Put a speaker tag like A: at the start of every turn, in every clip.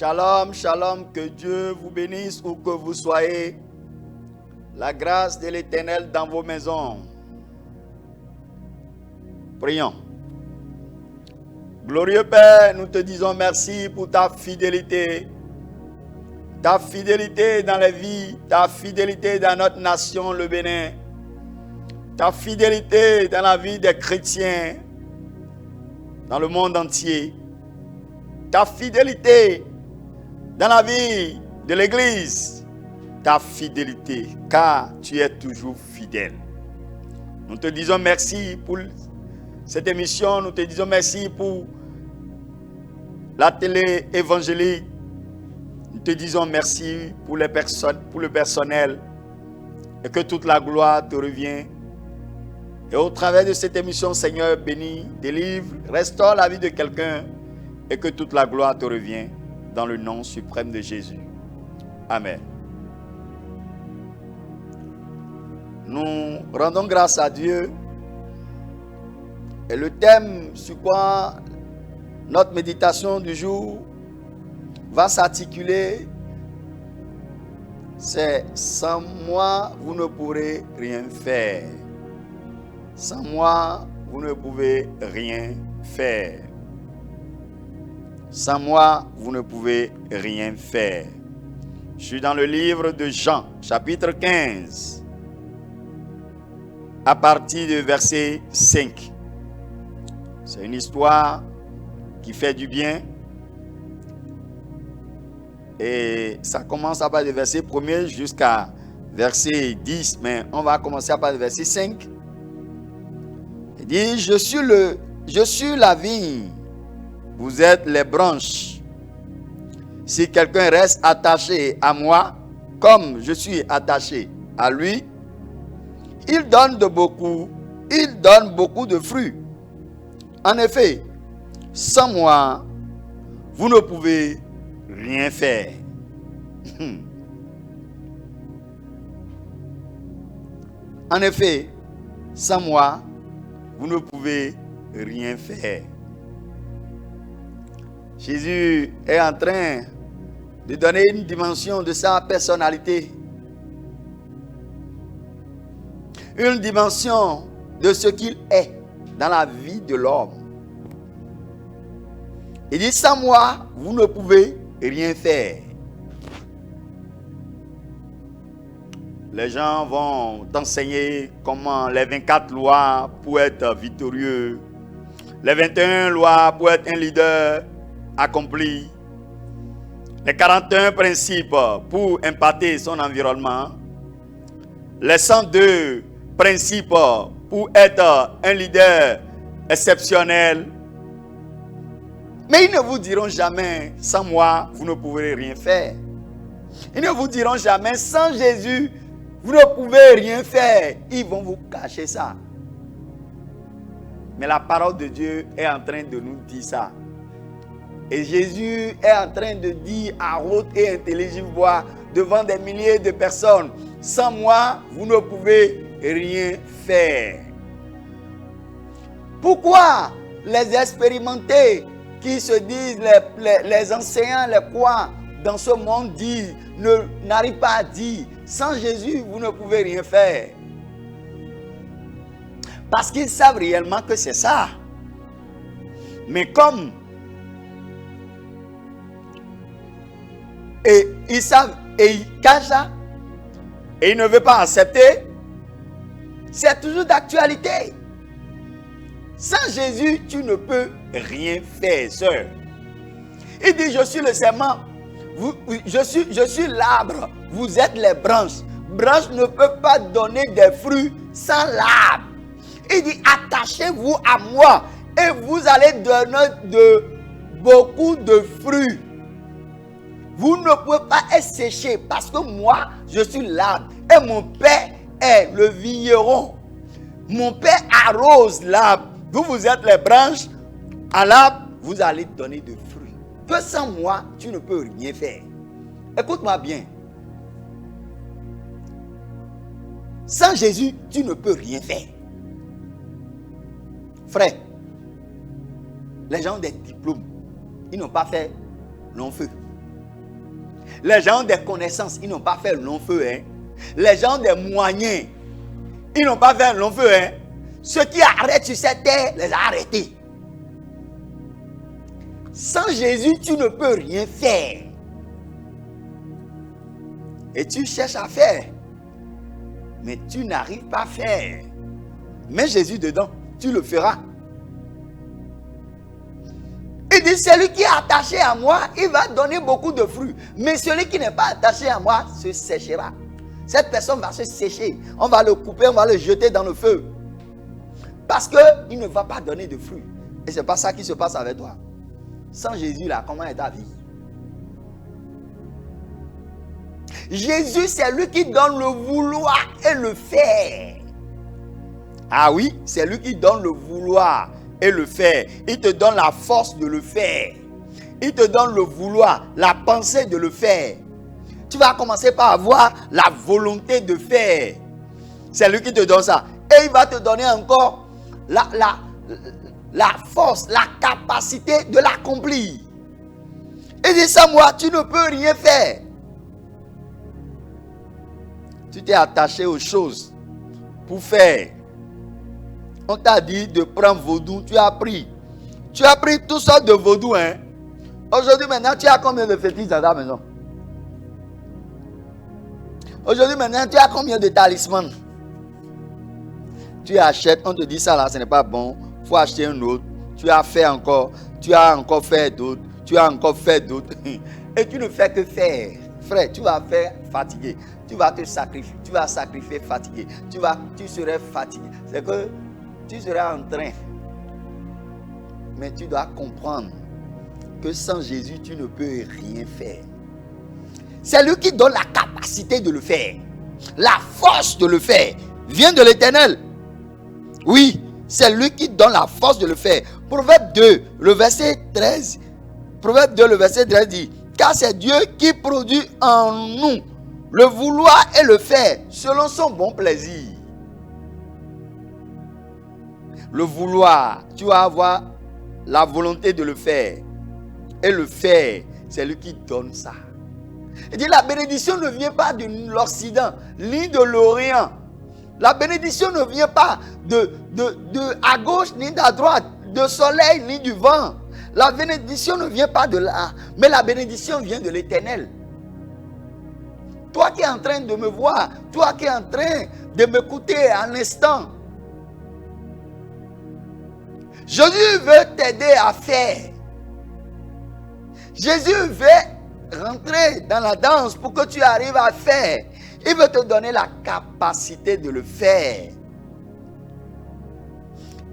A: Shalom, shalom, que Dieu vous bénisse où que vous soyez. La grâce de l'Éternel dans vos maisons. Prions. Glorieux Père, nous te disons merci pour ta fidélité. Ta fidélité dans les vies, ta fidélité dans notre nation, le Bénin. Ta fidélité dans la vie des chrétiens dans le monde entier. Ta fidélité dans la vie de l'Église. Ta fidélité, car tu es toujours fidèle. Nous te disons merci pour cette émission. Nous te disons merci pour la télé évangélique. Nous te disons merci pour les personnes, pour le personnel, et que toute la gloire te revient. Et au travers de cette émission, Seigneur, bénis, délivre, restaure la vie de quelqu'un, et que toute la gloire te revient dans le nom suprême de Jésus. Amen. Nous rendons grâce à Dieu. Et le thème sur quoi notre méditation du jour va s'articuler, c'est « Sans moi, vous ne pourrez rien faire ». Sans moi, vous ne pouvez rien faire. Sans moi, vous ne pouvez rien faire. Je suis dans le livre de Jean, chapitre 15, à partir du verset 5. C'est une histoire qui fait du bien. Et ça commence à partir du verset 1er jusqu'à verset 10. Mais on va commencer à partir du verset 5. Il dit, je suis la vigne, vous êtes les branches. Si quelqu'un reste attaché à moi, comme je suis attaché à lui, il donne beaucoup de fruits. En effet, sans moi, vous ne pouvez rien faire. En effet, sans moi, vous ne pouvez rien faire. Jésus est en train de donner une dimension de sa personnalité. Une dimension de ce qu'il est dans la vie de l'homme. Il dit, sans moi, vous ne pouvez rien faire. Les gens vont t'enseigner comment les 24 lois pour être victorieux, les 21 lois pour être un leader accompli, les 41 principes pour impacter son environnement, les 102 principes pour être un leader exceptionnel. Mais ils ne vous diront jamais, sans moi, vous ne pourrez rien faire. Ils ne vous diront jamais, sans Jésus, vous ne pouvez rien faire. Ils vont vous cacher ça. Mais la parole de Dieu est en train de nous dire ça. Et Jésus est en train de dire à haute et intelligible voix devant des milliers de personnes, sans moi, vous ne pouvez rien faire. Pourquoi les expérimentés qui se disent les enseignants, les quoi dans ce monde disent, n'arrivent pas à dire, sans Jésus, vous ne pouvez rien faire. Parce qu'ils savent réellement que c'est ça. Mais comme et ils savent et ils cachent ça et ils ne veulent pas accepter, c'est toujours d'actualité. Sans Jésus, tu ne peux rien faire, sœur. Il dit, je suis le serment, je suis l'arbre, vous êtes les branches. Branche ne peut pas donner des fruits sans l'arbre. Il dit, attachez-vous à moi et vous allez donner beaucoup de fruits. Vous ne pouvez pas être séché parce que moi, je suis l'arbre et mon Père est le vigneron. Mon Père arrose l'arbre. Vous êtes les branches. À l'arbre, vous allez donner de fruits. Que sans moi, tu ne peux rien faire. Écoute-moi bien. Sans Jésus, tu ne peux rien faire. Frère, les gens ont des diplômes. Ils n'ont pas fait long feu. Les gens ont des connaissances, ils n'ont pas fait le long feu. Hein. Les gens ont des moyens, ils n'ont pas fait le long feu. Hein. Ceux qui arrêtent sur cette terre, les a arrêtés. Sans Jésus, tu ne peux rien faire. Et tu cherches à faire. Mais tu n'arrives pas à faire. Mets Jésus dedans, tu le feras. Il dit, celui qui est attaché à moi, il va donner beaucoup de fruits. Mais celui qui n'est pas attaché à moi se séchera. Cette personne va se sécher. On va le couper, on va le jeter dans le feu. Parce qu'il ne va pas donner de fruits. Et ce n'est pas ça qui se passe avec toi. Sans Jésus, là, comment est ta vie? Jésus, c'est lui qui donne le vouloir et le faire. Ah oui, c'est lui qui donne le vouloir et le faire. Il te donne la force de le faire. Il te donne le vouloir, la pensée de le faire. Tu vas commencer par avoir la volonté de faire. C'est lui qui te donne ça. Et il va te donner encore la force, la capacité de l'accomplir. Il dit, sans moi, tu ne peux rien faire. Tu t'es attaché aux choses pour faire. On t'a dit de prendre vaudou, tu as pris. Tu as pris toutes sortes de vaudou. Hein? Aujourd'hui, maintenant, tu as combien de fétiches dans ta maison? Aujourd'hui, maintenant, tu as combien de talismans? Tu achètes, on te dit ça là, ce n'est pas bon. Il faut acheter un autre. Tu as fait encore. Tu as encore fait d'autres. Tu as encore fait d'autres. Et tu ne fais que faire. Frère, tu vas faire fatigué. Tu vas te sacrifier. Tu vas sacrifier fatigué. Tu serais fatigué. C'est que tu seras en train. Mais tu dois comprendre que sans Jésus, tu ne peux rien faire. C'est lui qui donne la capacité de le faire. La force de le faire vient de l'Éternel. Oui, c'est lui qui donne la force de le faire. Proverbe 2, le verset 13. Proverbe 2, le verset 13 dit, car c'est Dieu qui produit en nous le vouloir et le faire selon son bon plaisir. Le vouloir, tu vas avoir la volonté de le faire. Et le faire, c'est lui qui donne ça. Il dit, la bénédiction ne vient pas de l'Occident, ni de l'Orient. La bénédiction ne vient pas de à gauche, ni à droite, de soleil, ni du vent. La bénédiction ne vient pas de là, mais la bénédiction vient de l'Éternel. Toi qui es en train de me voir, toi qui es en train de m'écouter à l'instant, Jésus veut t'aider à faire. Jésus veut rentrer dans la danse pour que tu arrives à faire. Il veut te donner la capacité de le faire.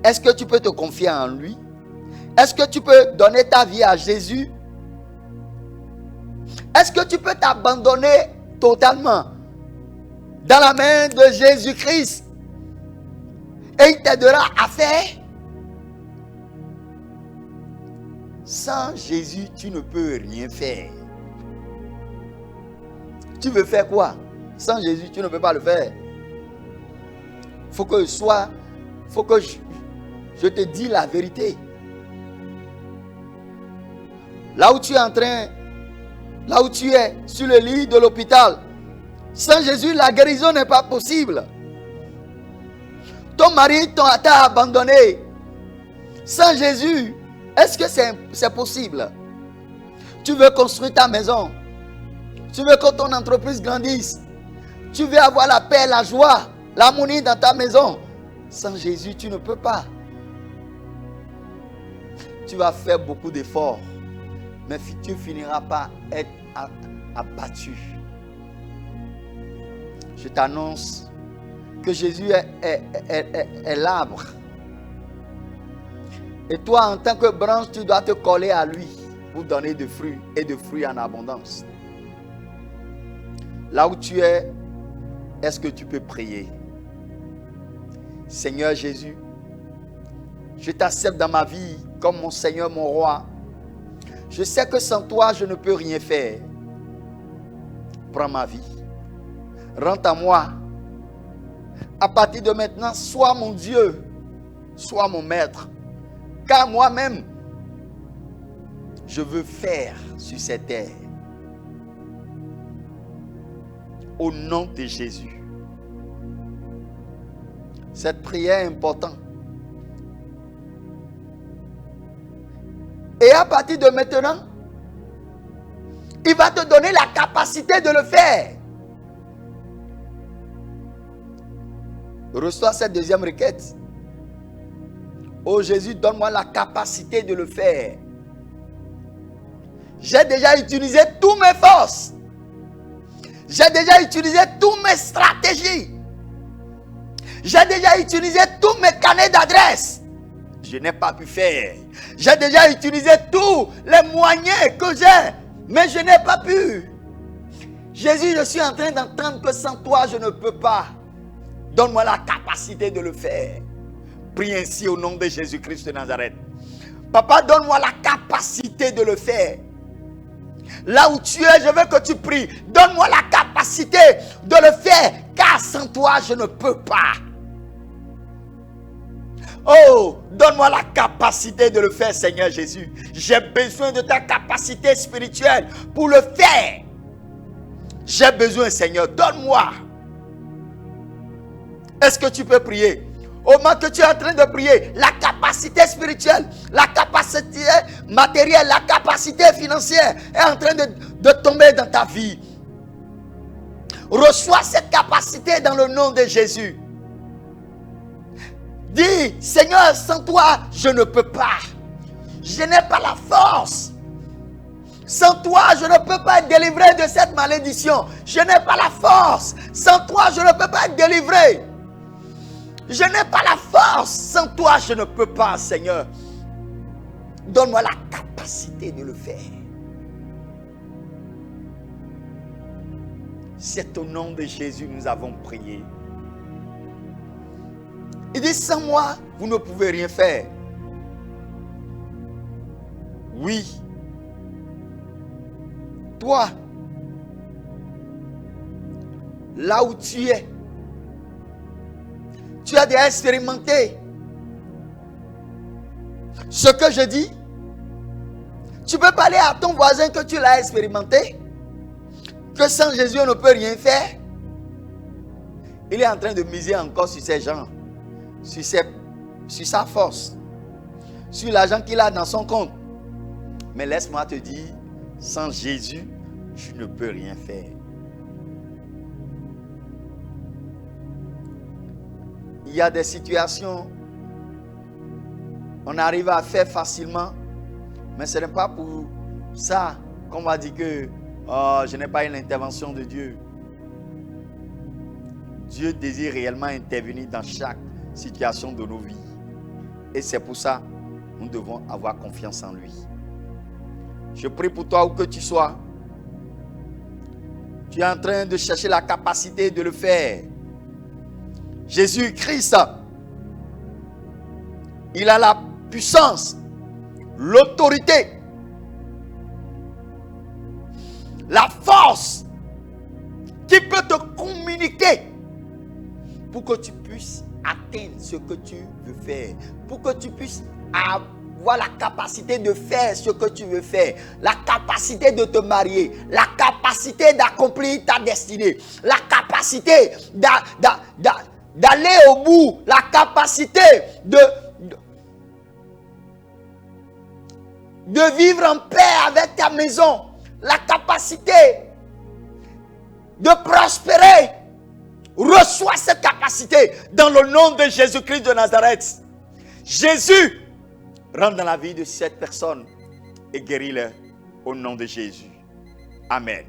A: Est-ce que tu peux te confier en lui? Est-ce que tu peux donner ta vie à Jésus? Est-ce que tu peux t'abandonner totalement dans la main de Jésus-Christ? Et il t'aidera à faire. Sans Jésus, tu ne peux rien faire. Tu veux faire quoi? Sans Jésus, tu ne peux pas le faire. Faut que je te dise la vérité. Là où tu es en train, là où tu es, sur le lit de l'hôpital, sans Jésus, la guérison n'est pas possible. Ton mari t'a abandonné. Sans Jésus, est-ce que c'est possible? Tu veux construire ta maison. Tu veux que ton entreprise grandisse. Tu veux avoir la paix, la joie, l'harmonie dans ta maison. Sans Jésus, tu ne peux pas. Tu vas faire beaucoup d'efforts, mais tu finiras par être abattu. Je t'annonce que Jésus est l'arbre. Et toi, en tant que branche, tu dois te coller à lui pour donner des fruits et des fruits en abondance. Là où tu es, est-ce que tu peux prier? Seigneur Jésus, je t'accepte dans ma vie comme mon Seigneur, mon roi. Je sais que sans toi, je ne peux rien faire. Prends ma vie. Rentre à moi. À partir de maintenant, sois mon Dieu. Sois mon maître. Car moi-même, je veux faire sur cette terre. au nom de Jésus. Cette prière est importante. Et à partir de maintenant, il va te donner la capacité de le faire. Reçois cette deuxième requête. Oh Jésus, donne-moi la capacité de le faire. J'ai déjà utilisé toutes mes forces. J'ai déjà utilisé toutes mes stratégies. J'ai déjà utilisé tous mes carnets d'adresse. Je n'ai pas pu faire. J'ai déjà utilisé tous les moyens que j'ai, mais je n'ai pas pu. Jésus, je suis en train d'entendre que sans toi, je ne peux pas. Donne-moi la capacité de le faire. Prie ainsi au nom de Jésus-Christ de Nazareth. Papa, donne-moi la capacité de le faire. Là où tu es, je veux que tu pries. Donne-moi la capacité de le faire, car sans toi, je ne peux pas. Oh, donne-moi la capacité de le faire, Seigneur Jésus. J'ai besoin de ta capacité spirituelle pour le faire. J'ai besoin, Seigneur, donne-moi. Est-ce que tu peux prier? Au moment que tu es en train de prier, la capacité spirituelle, la capacité matérielle, la capacité financière est en train de tomber dans ta vie. Reçois cette capacité dans le nom de Jésus. Dis, Seigneur, sans toi, je ne peux pas. Je n'ai pas la force. Sans toi, je ne peux pas être délivré de cette malédiction. Je n'ai pas la force. Sans toi, je ne peux pas être délivré. Je n'ai pas la force. Sans toi, je ne peux pas, Seigneur. Donne-moi la capacité de le faire. C'est au nom de Jésus que nous avons prié. Il dit, sans moi, vous ne pouvez rien faire. Oui. Toi, là où tu es, tu as déjà expérimenté ce que je dis. Tu peux parler à ton voisin que tu l'as expérimenté, que sans Jésus on ne peut rien faire. Il est en train de miser encore sur ces gens, sur sa force, sur l'argent qu'il a dans son compte. Mais laisse-moi te dire, sans Jésus, je ne peux rien faire. Il y a des situations, on arrive à faire facilement, mais ce n'est pas pour ça qu'on va dire que je n'ai pas une intervention de Dieu. Dieu désire réellement intervenir dans chaque situation de nos vies. Et c'est pour ça que nous devons avoir confiance en lui. Je prie pour toi où que tu sois. Tu es en train de chercher la capacité de le faire. Jésus-Christ, il a la puissance, l'autorité, la force qui peut te communiquer pour que tu puisses atteindre ce que tu veux faire, pour que tu puisses avoir la capacité de faire ce que tu veux faire, la capacité de te marier, la capacité d'accomplir ta destinée, la capacité d'aller au bout, la capacité de vivre en paix avec ta maison, la capacité de prospérer. Reçois cette capacité dans le nom de Jésus-Christ de Nazareth. Jésus, rentre dans la vie de cette personne et guéris-le au nom de Jésus. Amen.